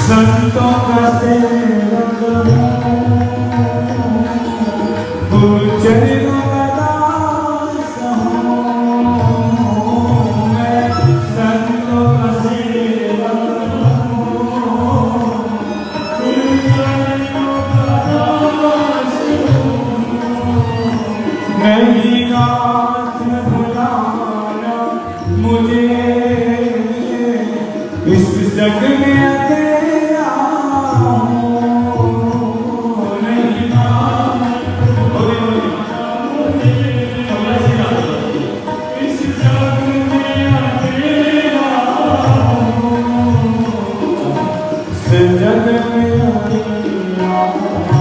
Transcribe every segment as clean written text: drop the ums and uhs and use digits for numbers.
संतों का सेवक हूँ, चरणों का दास हूँ मैं। संतों का सेवक हूँ, चरणों का दास हूँ। नहीं नाथ बुलाना मुझे इस जग में अकेला हूँ। नहीं नाथ बुलाना मुझे इस जग में अकेला हूँ। इस जग में अकेला हूँ,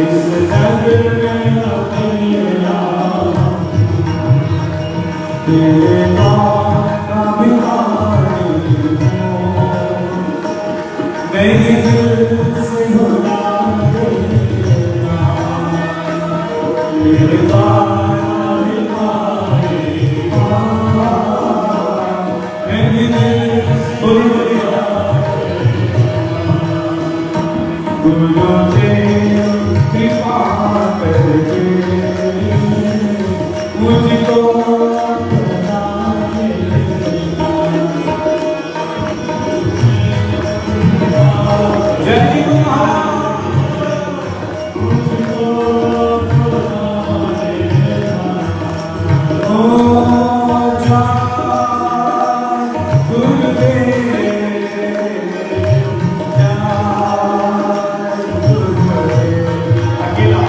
इस जग में अकेला हूँ। तेरे नाम का भिखारी हूँ, मेरे दिल से भुला देना। तेरे नाम का भिखारी हूँ, मेरे दिल से भुला देना। गुरुदेव कृपा करके मुझको अपना लेना। जय मुझको अपना लेना। ओ जान गुरुदेव, जान गुरुदेव। अकेला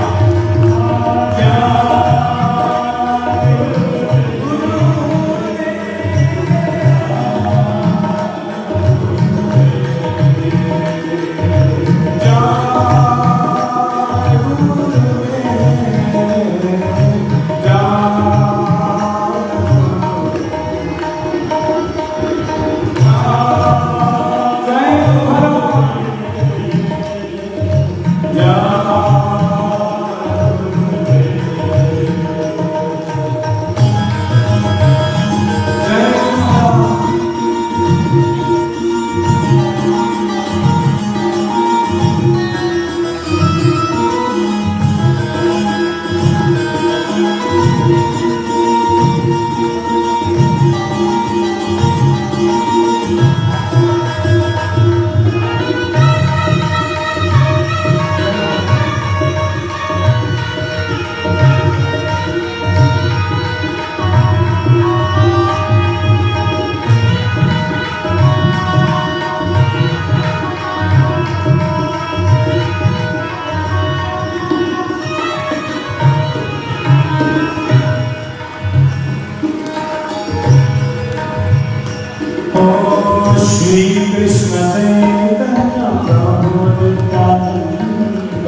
श्री कृष्ण चैतन्य प्रभु नित्यानंद।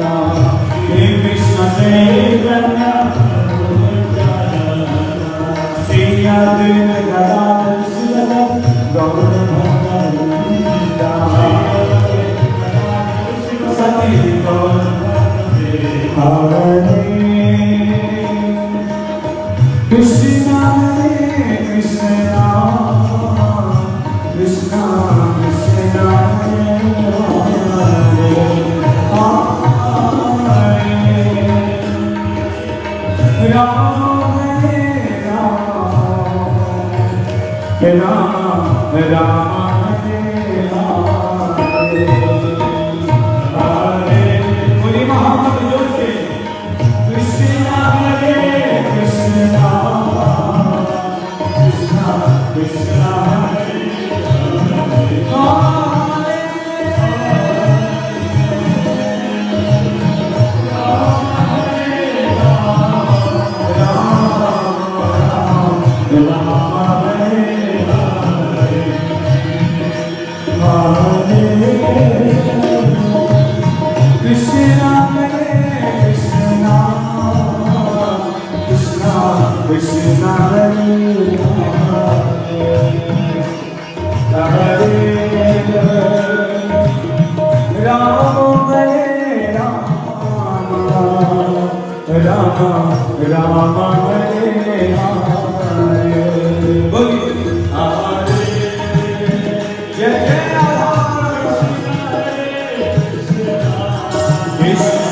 श्री कृष्ण चैतन्य प्रभु नित्यानंद। श्री अद्वैत गदाधर श्रीधर गौर भक्तवृंद। सती गौर हरे कृष्ण हरे कृष्ण कृष्ण कृष्ण हरे हरे राम हरे राम राम हरे हरे। बोलिए मोहम्मद जोर से। कृष्ण हरे कृष्ण कृष्ण कृष्ण हरे राम हरे हरे बोलिए हरे जय जय राधा कृष्ण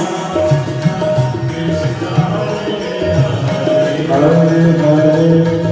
हरे हरे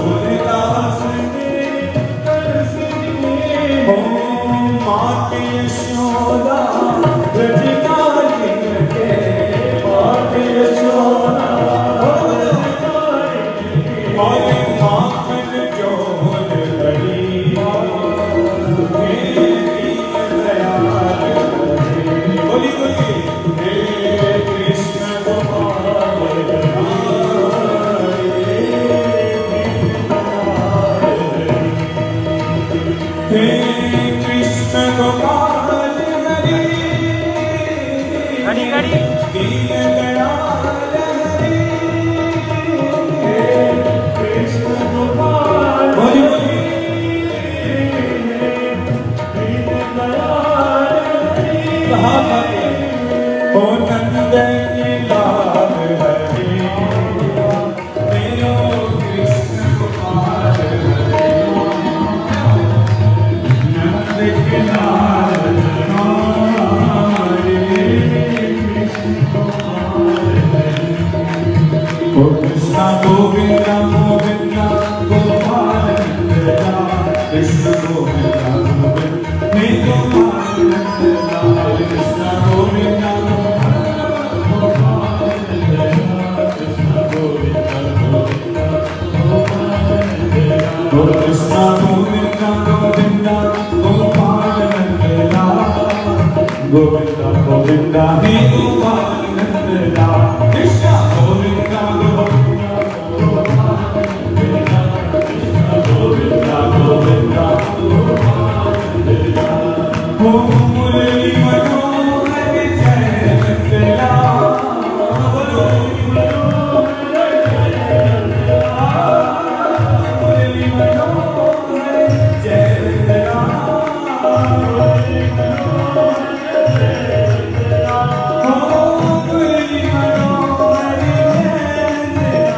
सूरदास ने तरस दिए हो माते यशोदा ब्रज कालिन के माते यशोदा और माखन चोर बड़ी बोली बोली हे कृष्ण गोपाल हे कृष्ण गोपाल हरि घड़ी घड़ी दीन दयाल हरि हे कृष्ण गोपाल बोली बोली दीन दयाल हरि कहा जाए ओ नंदन लाल हरि मेरो कृष्ण गोपाल हरि नंद के लाल हमारे ओ कृष्ण गोविंदा गोविंदा गोपाल नंदना कृष्ण गोविंदा गोविंदा हे गोपाल नंदना कृष्ण गोविंदा गोपाल नंदना कृष्ण गोविंदा गोविंदा गोपाल नंदना ओ कृष्ण गोविंदा गोविंदा गोपाल नंदना गोविंदा गोविंदा हे गोपाल नंदना कृष्ण गोविंदा गोविंदा गोपाल नंदना कृष्ण गोविंदा गोविंदा गोपाल नंदना ओ मुरली मनोहर जय नंदना मुरली मनोहर जय नंदना मुरली मनोहर जय नंदना मुरली मनोहर जय नंदना ओ मुरली मनोहर जय नंदना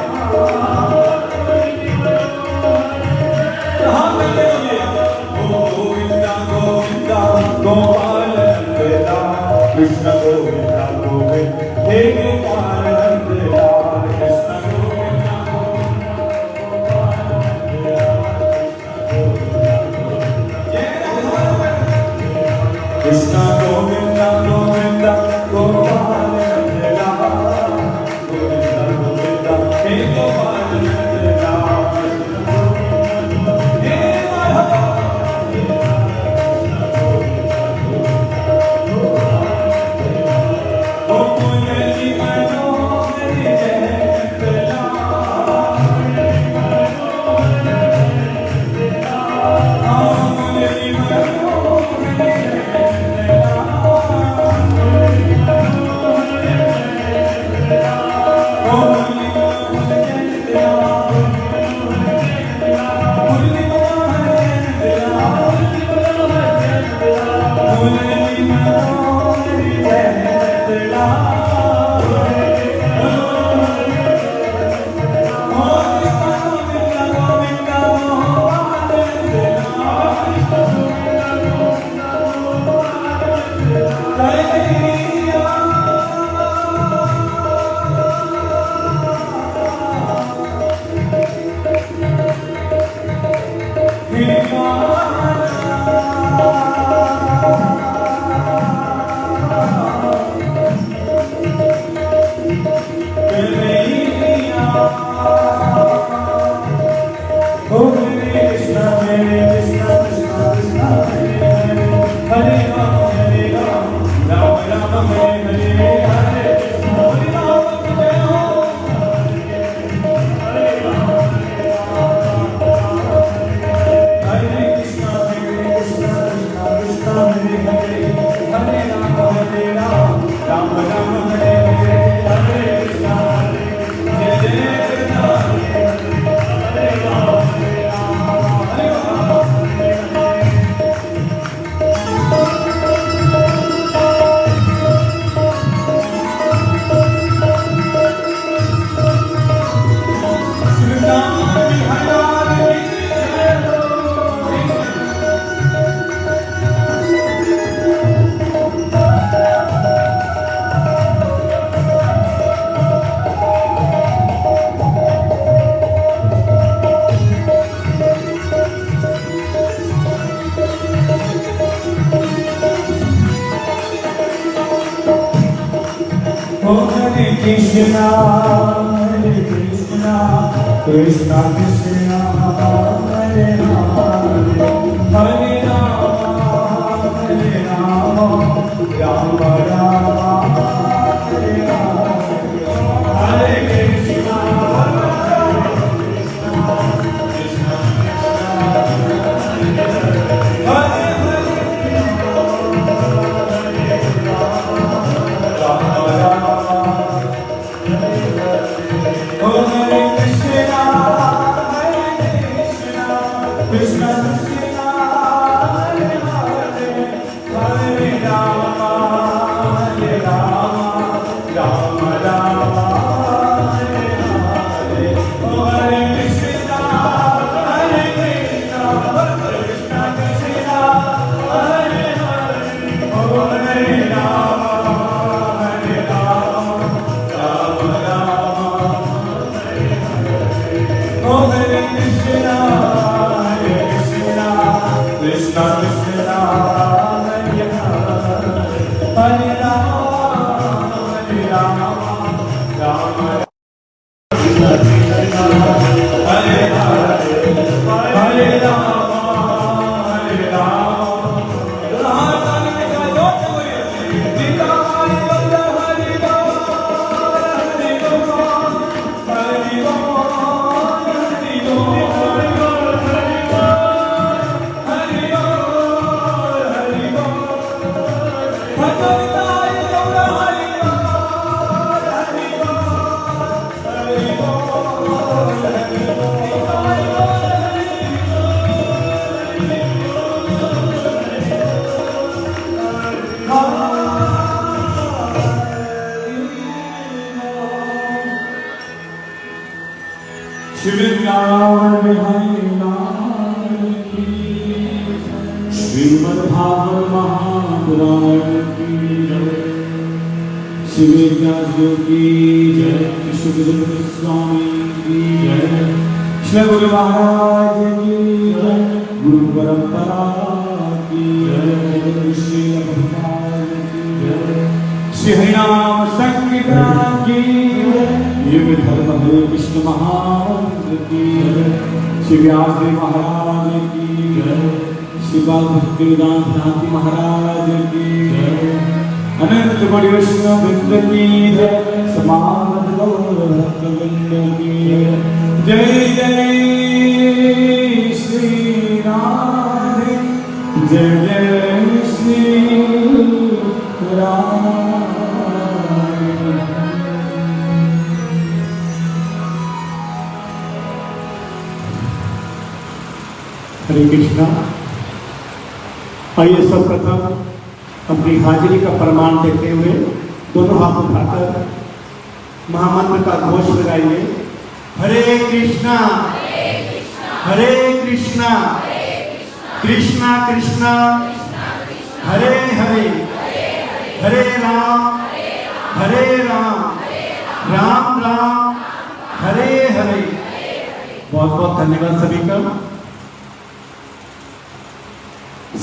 गोविंदा गोपाल नंदना कृष्ण गोविंदा गोविंद हे गोपाल नंदना कृष्ण गोविंदा गोपाल नंदना कृष्ण गोविंदा गोविंदा गोपाल नंदना गोविंदा गोविंदा हे गोपाल नंदना हे माधव ओ मुरली मनोहर जय नंदना मुरली मनोहर जय नंदना मुरली मनोहर जय नंदना मुरली मनोहर जय नंदना ओ मुरली मनोहर जय नंदना मुरली मनोहर जय नंदना मुरली मनोहर जय नंदना Hare Krishna Krishna Hare Hare Hare Rama Hare Rama Rama Rama Hare Hare Hare Krishna Krishna Hare Guru Maharaj की जय, गुरु परंपरा की जय, श्री भगवान की जय, श्री हरिनाम संकीर्तन की जय, युग धर्म हरे कृष्ण महामंत्र की जय, श्री व्यासदेव महाराज की जय, श्री बाल भक्तिवेदांत शांति महाराज की जय, अनंत बड़ी वैष्णव वृंद की जय, समागत गौर भक्तवृंद की जय जय श्री राधे जय जय श्री राम। हरे कृष्णा। आइए सर्वप्रथम अपनी हाजिरी का प्रमाण देते हुए दोनों हाथ उठाकर महामंत्र का घोष लगाइए। हरे कृष्णा हरे कृष्णा कृष्णा कृष्णा हरे हरे हरे राम राम राम हरे हरे। बहुत बहुत धन्यवाद सभी का।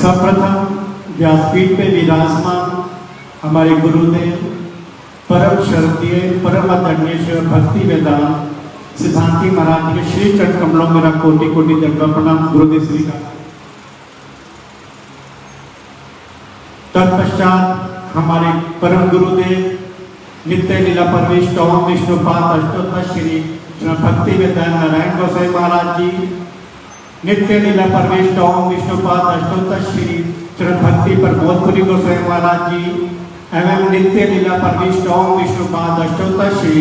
सर्वप्रथम व्यासपीठ पे विराजमान हमारे गुरुदेव परम श्रद्धेय परम आदरणीय भक्ति वेदांत सिद्धांति महाराज के श्री चरण कमलों मेरा कोटि कोटि दंडवत प्रणाम गुरुदेव श्री का। तत्पश्चात हमारे परम गुरुदेव नित्य लीला परवेश ओम विष्णुपाद अष्टोत्तर श्री भक्ति वेदांत नारायण गोसाई महाराज जी, नित्य लीला परवेश ओम विष्णुपाद अष्टोत्तर श्री भक्ति प्रमोदपुरी गोसाई महाराज जी एवं नित्य लीला परवेश ओम विष्णुपाद अष्टोत्तर श्री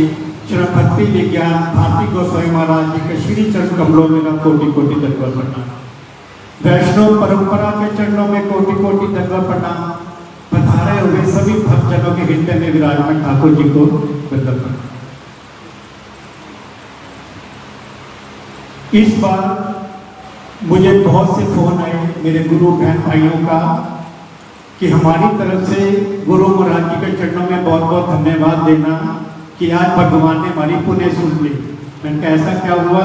भक्ति विज्ञान भारती गोसाई महाराज जी के श्री चरण कमलों में कोटि कोटि दंडवत प्रणाम। वैष्णव परंपरा के चरणों में कोटि कोटि दंडवत प्रणाम। पधारे हुए सभी भक्तजनों के हृदय में विराजमान ठाकुर जी को दंडवत प्रणाम। इस बार मुझे बहुत से फोन आए मेरे गुरु बहन भाइयों का कि हमारी तरफ से गुरु महाराज जी के चरणों में बहुत बहुत धन्यवाद देना कि आज भगवान ने हमारी पुण्य सुन ली। मैंने कहा ऐसा क्या हुआ?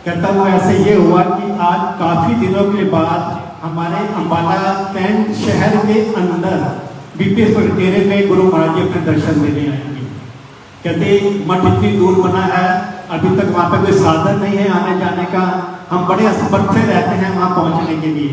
कहता वो ऐसे ये हुआ कि आज काफी दिनों के बाद हमारे अंबाला कैंट शहर के अंदर बीपीएस डेरे में गुरु महाराज जी अपने दर्शन देने आएंगे। कहते मठ इतनी दूर बना है, अभी तक वहाँ पे कोई साधन नहीं है आने जाने का, हम बड़े असमर्थ रहते हैं वहाँ पहुँचने के लिए,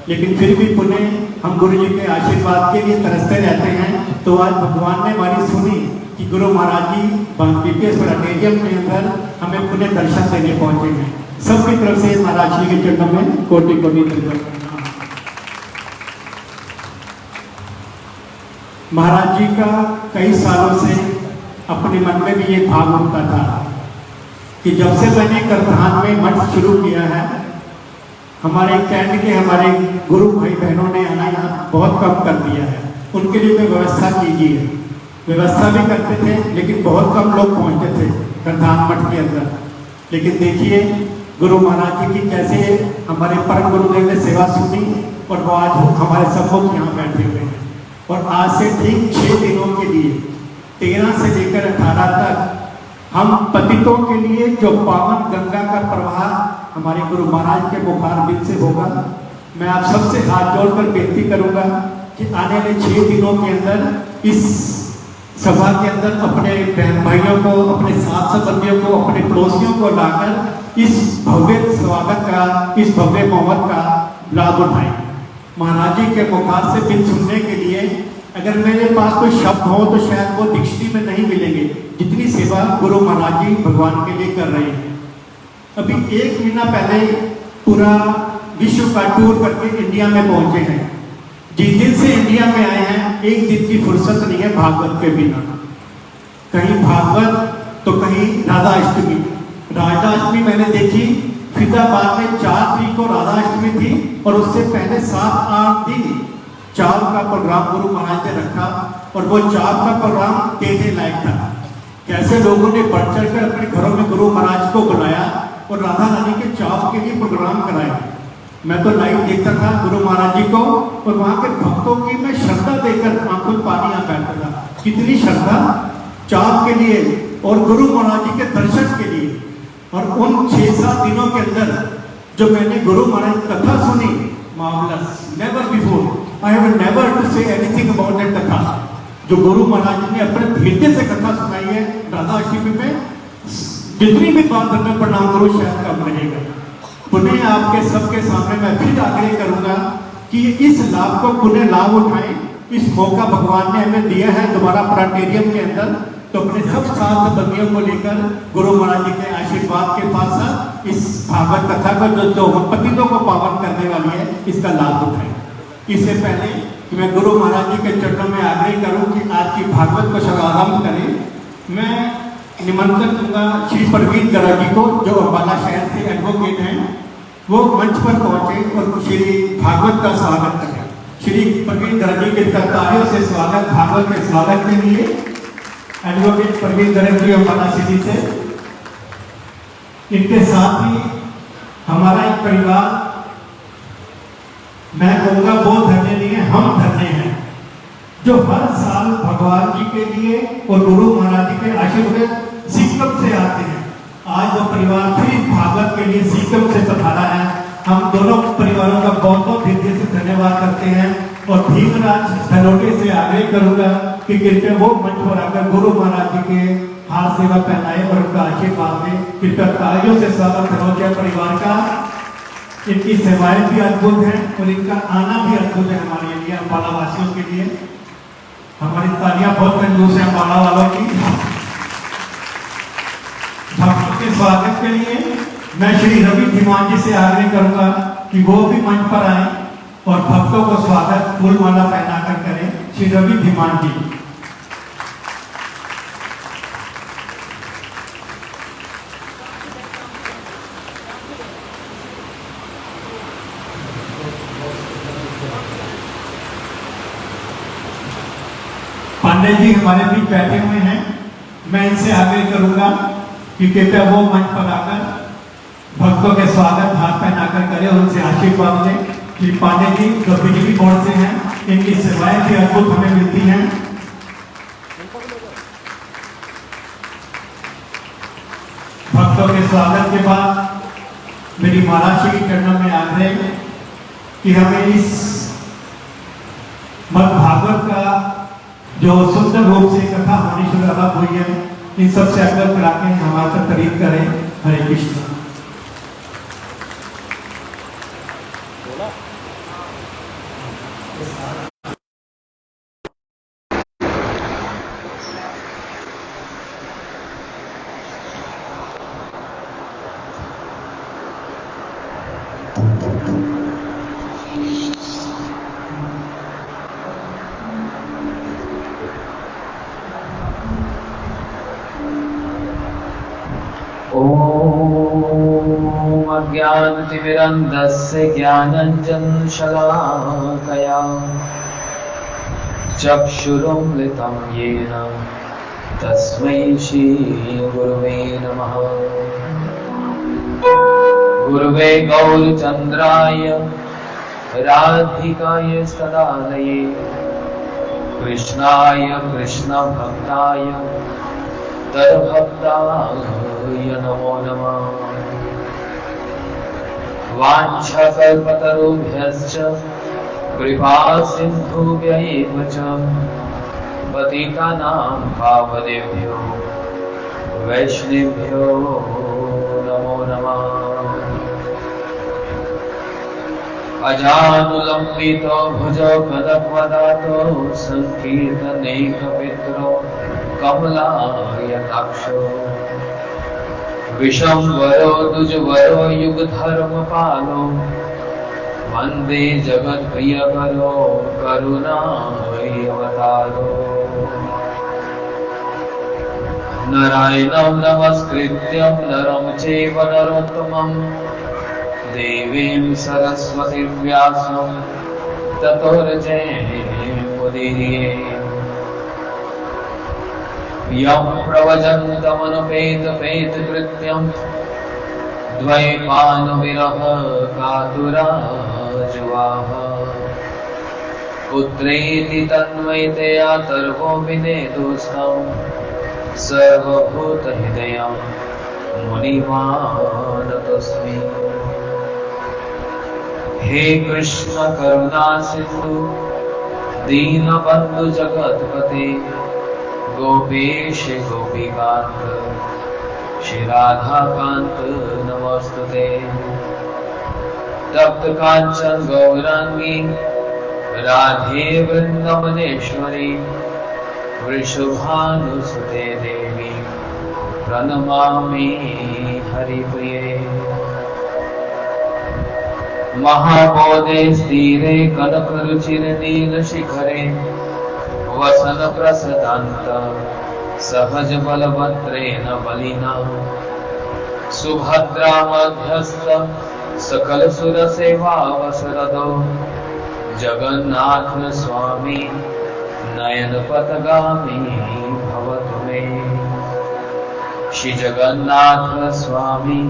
लेकिन फिर भी पुनः हम गुरु जी के आशीर्वाद के लिए तरसते रहते हैं। तो आज भगवान ने हमारी सुनी कि गुरु महाराज जी पीपीएस प्लानेरियम के अंदर हमें पुनः दर्शन देने पहुँचे हैं। सबकी तरफ से महाराज जी के चरणों में कोटि कोटि दंडवत। महाराज जी का कई सालों से अपने मन में भी ये भाव होता था कि जब से मैंने करधान में मठ शुरू किया है, हमारे कैंट के हमारे गुरु भाई बहनों ने आना यहाँ बहुत कम कर दिया है। उनके लिए कोई व्यवस्था कीजिए। व्यवस्था भी करते थे लेकिन बहुत कम लोग पहुँचते थे करधान मठ के अंदर। लेकिन देखिए गुरु महाराज जी की कैसे हमारे परम गुरुदेव ने सेवा सुनी और वो आज हमारे सम्मुख यहाँ बैठे हुए हैं। और आज से ठीक 6 दिनों के लिए 13 से लेकर 18 तक हम पतितों के लिए जो पावन गंगा का प्रवाह हमारे गुरु महाराज के मुखार बिंद से होगा, मैं आप सबसे हाथ जोड़कर बेनती करूंगा कि आने वाले 6 दिनों के अंदर इस सभा के अंदर अपने बहन भाइयों को, अपने साथ संबंधियों को, अपने पड़ोसियों को लाकर इस भव्य स्वागत का, इस भव्य मोहब्बत का लाभ उठाएं। महाराज जी के मुखार से बिन सुनने के लिए अगर मेरे पास कोई शब्द हो तो शायद वो डिक्शनरी में नहीं मिलेंगे, जितनी सेवा गुरु महाराज जी भगवान के लिए कर रहे हैं। अभी 1 महीना पहले पूरा विश्व का टूर करके इंडिया में पहुंचे हैं। जिस दिन से इंडिया में आए हैं, एक दिन की फुर्सत नहीं है भागवत के बिना। कहीं भागवत तो कहीं राधा अष्टमी। राधा अष्टमी मैंने देखी फरीदाबाद में 4 तारीख को राधा अष्टमी थी और उससे पहले 7-8 दिन चाव का प्रोग्राम गुरु महाराज ने रखा और वो चाव का प्रोग्राम देखने लायक था। कैसे लोगों ने बढ़ चढ़कर अपने घरों में गुरु महाराज को बुलाया और राधा रानी के चाव के लिए प्रोग्राम कराया। मैं तो लाइव देखता था गुरु महाराज जी को और वहाँ के भक्तों की मैं श्रद्धा देखकर आंखों में पानी आ बैठता था। कितनी श्रद्धा चाव के लिए और गुरु महाराज जी के दर्शन के लिए। और उन 6-7 दिनों के अंदर जो मैंने गुरु महाराज की कथा सुनी, marvellous, never before I have never to say anything about that कथा। जो गुरु महाराज ने अपने धीरज से कथा सुनाई है राधा अष्टमी में, जितनी भी बात करना प्रणाम गुरु शायद कम रहेगा। पुनः आपके सबके सामने मैं फिर आग्रह करूंगा कि इस लाभ को पुनः लाभ उठाएं। इस मौका भगवान ने हमें दिया है दोबारा प्लानेरियम के अंदर, तो अपने सब साथ बंदियों को लेकर गुरु महाराज जी के आशीर्वाद के पास इस भागवत कथा को जो पतितों को पावन करने वाली है, इसका लाभ उठाएं। इससे पहले कि मैं गुरु महाराज जी के चरणों में आग्रह करूं कि आज की भागवत को शुभारंभ करें, मैं निमंत्रण दूंगा श्री प्रवीण गरा जी को, जो अम्बाला शहर से एडवोकेट हैं। वो मंच पर पहुंचे और श्री भागवत का स्वागत करें। श्री प्रवीण गरा जी के तालियों से स्वागत, भागवत के स्वागत के लिए एडवोकेट प्रवीण गरा जी अम्बाला सिटी से। इनके साथ ही हमारा एक परिवार, मैं कहूँगा वो धन्य नहीं है, हम धन्य हैं, जो हर साल भगवान जी के लिए और गुरु महाराज जी के आशीर्वाद सिक्किम से आते हैं। आज वो परिवार फिर भागवत के लिए सिक्किम से पधारा है। हम दोनों परिवारों का बहुत बहुत हृदय से धन्यवाद करते हैं और भीमराज धनोटे से आग्रह करूंगा कि कृपया वो मंच पर आकर गुरु महाराज जी के हाथ सेवा पहनाए और उनका आशीर्वाद में कृपया तालियों से स्वागत धनोटिया परिवार का। इनकी सेवाएं भी अद्भुत हैं और इनका आना भी अद्भुत है हमारे लिए, अम्बाला वासियों के लिए। हमारी तालियां बहुत कंजूस है अम्बाला वालों की। भक्तों के स्वागत के लिए मैं श्री रवि धीमान जी से आग्रह करूंगा कि वो भी मंच पर आए और भक्तों को स्वागत फूल माला पहनाकर करें। श्री रवि धीमान जी। पांडे जी हमारे बीच बैठे हुए हैं, मैं इनसे आग्रह करूंगा कि कृपया वो मंच पर आकर भक्तों के स्वागत हाथ पहनाकर करें और उनसे आशीर्वाद लें। श्री पांडे जी जो बिजली बोर्ड से हैं, इनकी सेवाएं भी अद्भुत हमें मिलती हैं। भक्तों के स्वागत के बाद मेरी महाराज श्री चरणों में आग्रह कि हमें इस मद भागवत का जो सुंदर रूप से कथा होनी शुरू हुई है, इन सबसे अग्रत करा के हमारे तक करीब करें। हरे कृष्ण। ॐ अज्ञानतिमिरन्धस्य ज्ञानाञ्जनशलाकया चक्षुरुन्मिलितं येन तस्मै श्रीगुरुवे नमः। गुरुवे गौरचन्द्राय राधिकाय सदालये कृष्णाय कृष्णभक्ताय तद्भक्ताय नमो नमः। वाञ्छाकल्पतरुभ्यश्च कृपा सिन्धुभ्यैव च पतितानां पावनेभ्यो वैष्णवेभ्यो नमो नमः। अजानुलम्बितो भुजो कनकवदतो संकीर्तनैकपित्रो कमलायताक्षो विशंवरो द्विजवरो युगधर्मपालो वन्दे जगत्प्रियकरो करुणावतारो। नारायणं नमस्कृत्यं नरं चैव नरोत्तमं देवीं सरस्वतीं व्यासं ततो जयमुदीरये। यं प्रव्रजन्तमनुपेतपेतकृत्यं द्वैपायनविरह कातुराजुवाह पुत्रेति तन्मयतया तर्वो विनेदुस्तं सर्वभूतहृदयं मुनिमानतोऽस्मि। हे कृष्ण करुणा सिन्धु दीनबन्धु जगत्पते गोपेश गोपीकान्त श्री राधाकान्त नमोस्तुते। तप्त कांचन गौरांगी राधे वृंदावनेश्वरी वृषभानुसुते देवी प्रणमामि हरिप्रिये। महाबोधे स्थिरे कनकरुचिरे नीलशिखरे वसन प्रसदान्त सहज बलभद्रेण बलिना सुभद्रा मध्यस्थ सकल सुर सेवा वसरदो जगन्नाथ स्वामी नयन पथगामी भवतु मे। श्री जगन्नाथ स्वामी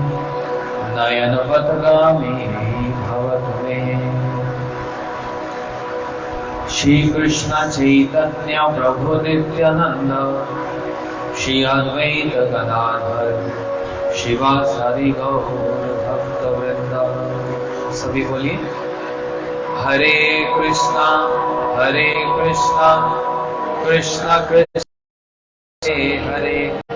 नयन पथगामी भवतु मे। श्री कृष्ण चैतन्य प्रभु नित्यानंद श्री अद्वैत गदाधर शिवासादि गौर भक्त वृंद। सभी बोलिए हरे कृष्णा कृष्णा कृष्णा हरे हरे